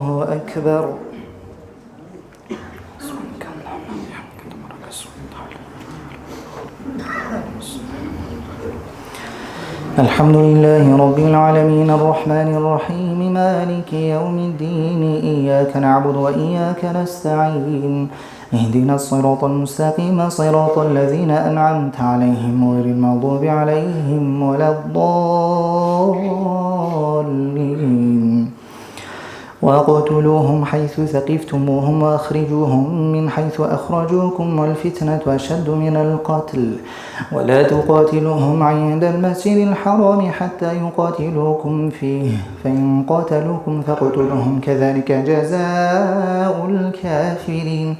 الله أكبر. الحمد لله رب العالمين الرحمن الرحيم مالك يوم الدين إياك نعبد وإياك نستعين اهدنا الصراط المستقيم صراط الذين أنعمت عليهم غير المغضوب عليهم ولا الضالين واقتلوهم حيث ثقفتموهم وأخرجوهم من حيث أخرجوكم والفتنة أشد من القتل ولا تقاتلوهم عند المسجد الحرام حتى يقاتلوكم فيه فإن قاتلوكم فاقتلوهم كذلك جزاء الكافرين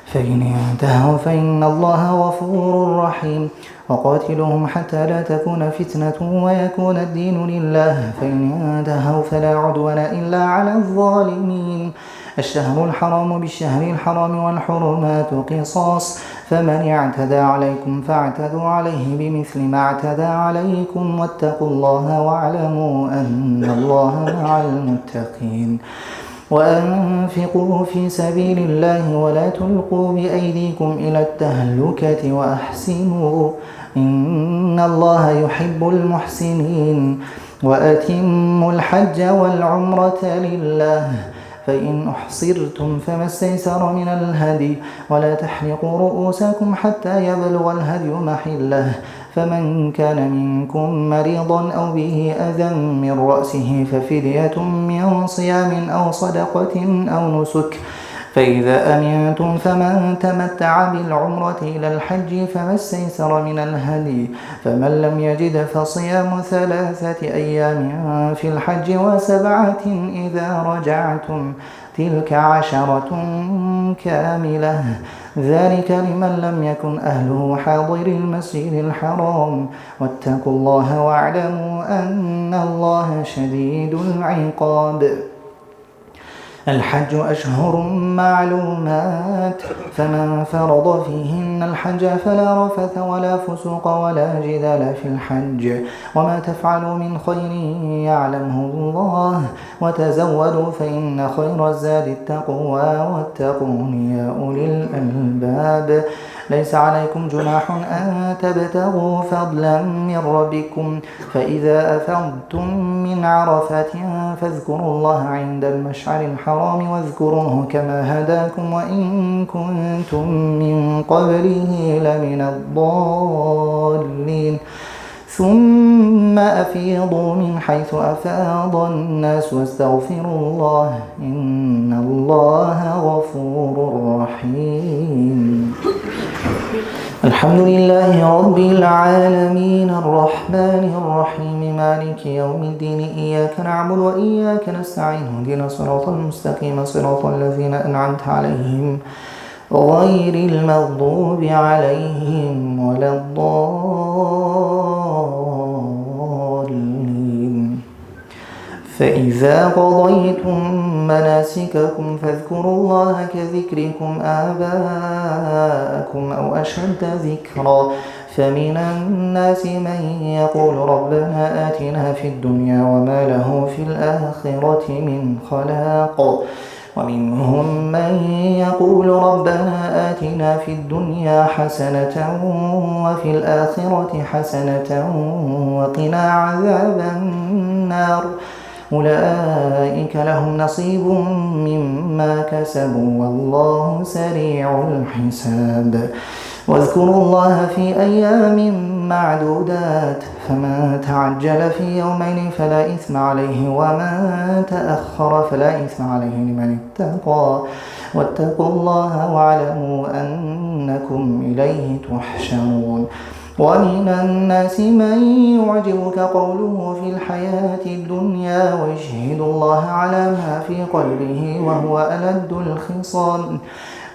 فإن انتهوا فإن الله غفور رحيم وقاتلوهم حتى لا تكون فتنة ويكون الدين لله فإن انتهوا فلا عدوان إلا على الظالمين الشهر الحرام بالشهر الحرام والحرمات قصاص فمن اعتدى عليكم فاعتدوا عليه بمثل ما اعتدى عليكم واتقوا الله واعلموا أن الله مع المتقين وأنفقوا في سبيل الله ولا تلقوا بأيديكم إلى التهلكة وأحسنوا إن الله يحب المحسنين وأتموا الحج والعمرة لله فإن أحصرتم فما استيسر من الهدي ولا تحلقوا رؤوسكم حتى يبلغ الهدي محله فمن كان منكم مريضا أو به أذى من رأسه ففدية من صيام أو صدقة أو نسك فإذا أمنتم فمن تمتع بالعمرة إلى الحج فما استيسر من الهدي فمن لم يجد فصيام 3 أيام في الحج و7 إذا رجعتم تلك 10 كاملة ذلك لمن لم يكن أهله حاضر المسجد الحرام واتقوا الله واعلموا أن الله شديد العقاب الحج أشهر معلومات فمن فرض فيهن الحج فلا رفث ولا فسوق ولا جدال في الحج وما تفعلوا من خير يعلمه الله وتزودوا فإن خير الزاد التقوى واتقون يا أولي الألباب ليس عليكم جناح أن تبتغوا فضلا من ربكم فإذا أفضتم من عرفات فاذكروا الله عند المشعر الحرام واذكروه كما هداكم وإن كنتم من قبله لمن الضالين ثم أفيضوا من حيث أفاض الناس واستغفروا الله إن الله غفور رحيم الحمد لله رب العالمين الرحمن الرحيم مالك يوم الدين إياك نعبد وإياك نستعين اهدنا الصراط المستقيم صراط الذين أنعمت عليهم غير المغضوب عليهم ولا الضالين فإذا قضيتم مناسككم فاذكروا الله كذكركم آباءكم أو أشد ذكرا فمن الناس من يقول ربنا آتنا في الدنيا وما له في الآخرة من خلاق ومنهم من يقول ربنا آتنا في الدنيا حسنة وفي الآخرة حسنة وقنا عذاب النار أولئك لهم نصيب مما كسبوا والله سريع الحساب واذكروا الله في أيام معدودات فمن تعجل في يومين فلا إثم عليه ومن تأخر فلا إثم عليه لمن اتقى واتقوا الله واعلموا أنكم إليه تحشرون ومن الناس من يعجبك قوله في الحياة الدنيا ويشهد الله على ما في قلبه وهو ألد الخصام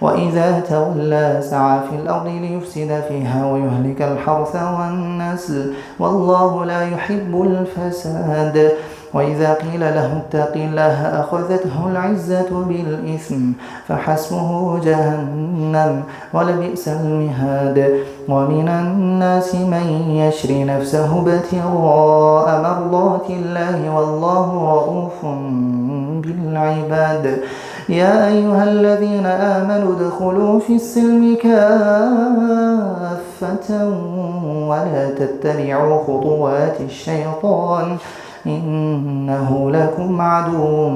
وإذا تولى سعى في الأرض ليفسد فيها ويهلك الحرث والنسل والله لا يحب الفساد وإذا قيل له اتق الله أخذته العزة بالإثم فحسبه جهنم ولبئس المهاد. ومن الناس من يشري نفسه ابتغاء مرضات الله والله رؤوف بالعباد. يا أيها الذين آمنوا ادخلوا في السلم كافة ولا تتبعوا خطوات الشيطان إنه لكم عدو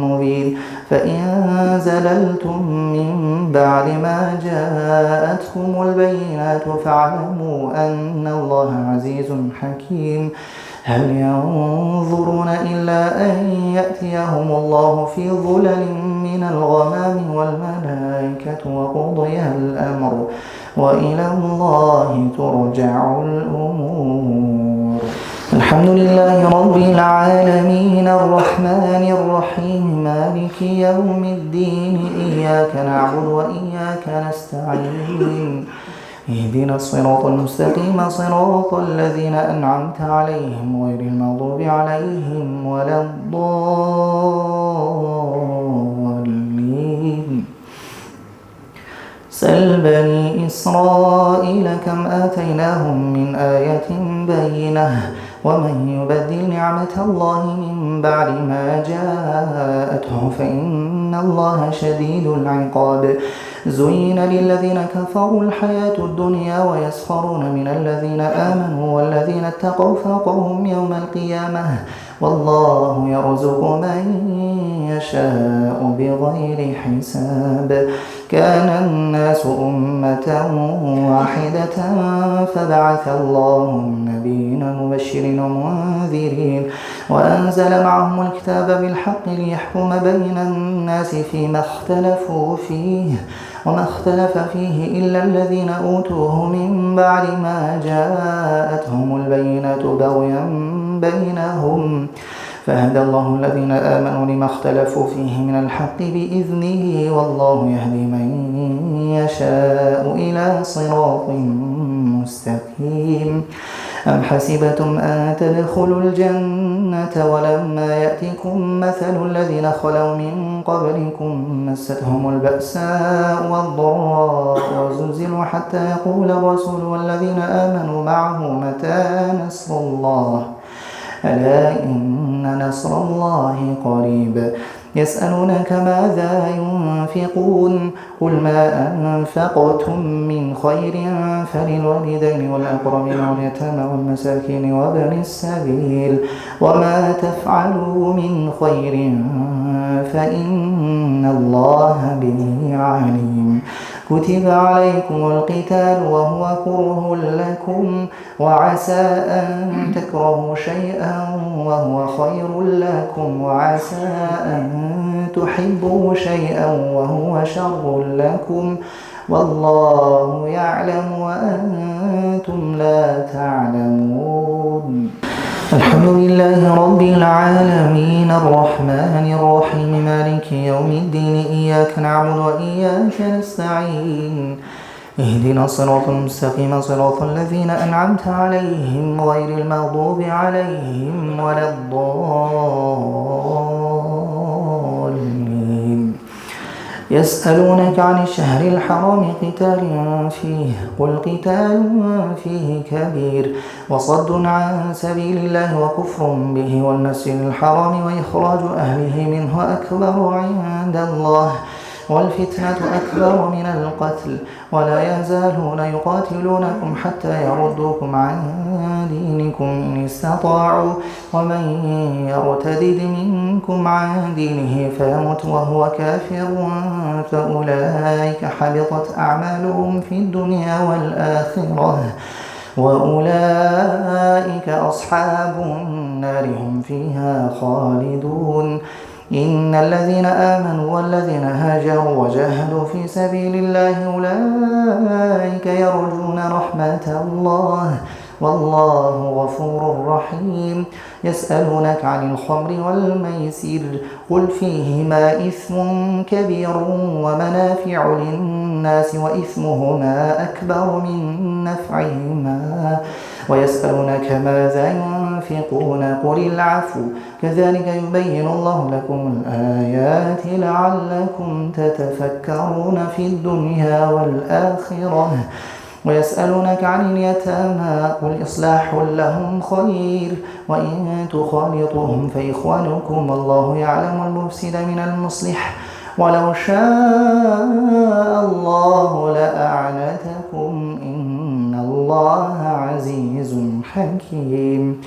مبين. فإن زللتم من بعد ما جاءتكم البينات فاعلموا أن الله عزيز حكيم. هل ينظرون إلا أن يأتيهم الله في ظلل من الغمام والملائكة وقضي الأمر وإلى الله ترجع الأمور. الحمد لله رب العالمين الرحمن الرحيم مالك يوم الدين إياك نعبد وإياك نستعين اهدنا الصراط المستقيم صراط الذين أنعمت عليهم غير المغضوب عليهم ولا الضالين. سل بني إسرائيل كم آتيناهم من آية بينة ومن يبدل نعمة الله من بعد ما جاءته فإن الله شديد العقاب. زين للذين كفروا الحياة الدنيا ويسخرون من الذين آمنوا والذين اتقوا فوقهم يوم القيامة والله يرزق من يشاء بغير حساب. كان الناس أمة واحدة فبعث الله النبيين مبشرين ومنذرين وأنزل معهم الكتاب بالحق ليحكم بين الناس فيما اختلفوا فيه وما اختلف فيه إلا الذين أوتوه من بعد ما جاءتهم البينة بغيا بينهم فهدى الله الذين آمنوا لما اختلفوا فيه من الحق بإذنه والله يهدي من يشاء إلى صراط مستقيم. أم حسبتم أن تدخلوا الجنة ولما يأتكم مثل الذين خلوا من قبلكم مستهم البأساء والضراء وزلزلوا حتى يقول الرسول والذين آمنوا معه متى نصر الله ألا إن نصر الله قريب. يسألونك ماذا ينفقون قل ما أنفقتم من خير فللوالدين والأقربين واليتامى والمساكين وابن السبيل وما تفعلوا من خير فإن الله به عليم. كتب عليكم القتال وهو كره لكم وعسى أن تكرهوا شيئا وهو خير لكم وعسى أن تحبوا شيئا وهو شر لكم والله يعلم وأنتم لا تعلمون. الحمد لله رب العالمين الرحمن الرحيم مالك يوم الدين إياك نعبد وإياك نستعين اهدنا الصراط المستقيم صراط الذين أنعمت عليهم غير المغضوب عليهم ولا الضالين. يسألونك عن الشهر الحرام قتال فيه قل قتال فيه كبير وصد عن سبيل الله وكفر به والمسجد الحرام وإخراج أهله منه أكبر عند الله والفتنة أكبر من القتل ولا يزالون يقاتلونكم حتى يردوكم عن دينكم إن استطاعوا ومن يرتدد منكم عن دينه فيمت وهو كافر فأولئك حبطت أعمالهم في الدنيا والآخرة وأولئك أصحاب النار هم فيها خالدون. إن الذين آمنوا والذين هاجروا وجاهدوا في سبيل الله أولئك يرجون رحمة الله والله غفور رحيم. يسألونك عن الخمر والميسر قل فيهما إثم كبير ومنافع للناس وإثمهما أكبر من نفعهما ويسألونك ماذا ينفقون قل العفو كذلك يبين الله لكم الآيات لعلكم تتفكرون في الدنيا والآخرة ويسألونك عن اليتامى قل إصلاح لهم خير وإن تخالطوهم فإخوانكم الله يعلم المفسد من المصلح ولو شاء الله لأعنتكم إن الله عزيز حكيم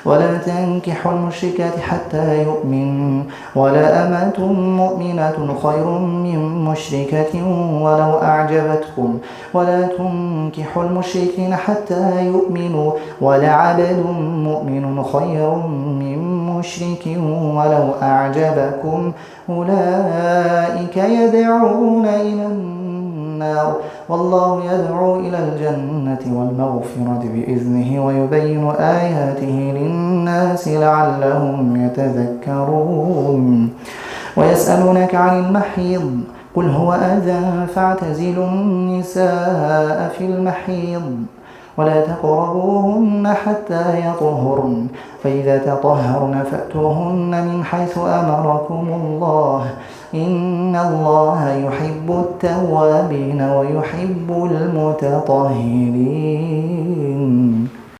ولا تنكحوا المشركات حتى يؤمنوا ولأمة مؤمنة خير من مشركة ولو أعجبتكم ولا تنكحوا المشركين حتى يؤمنوا ولعبد مؤمن خير من مشرك ولو أعجبكم أولئك يدعون إلى النار والله يدعو إلى الجنة والمغفرة بإذنه ويبين آياته للناس لعلهم يتذكرون ويسألونك عن المحيض قل هو أذى فاعتزلوا النساء في المحيض ولا تقربوهن حتى يطهرن فإذا تطهرن فأتوهن من حيث أمركم الله إن الله يحب التوابين ويحب المتطهرين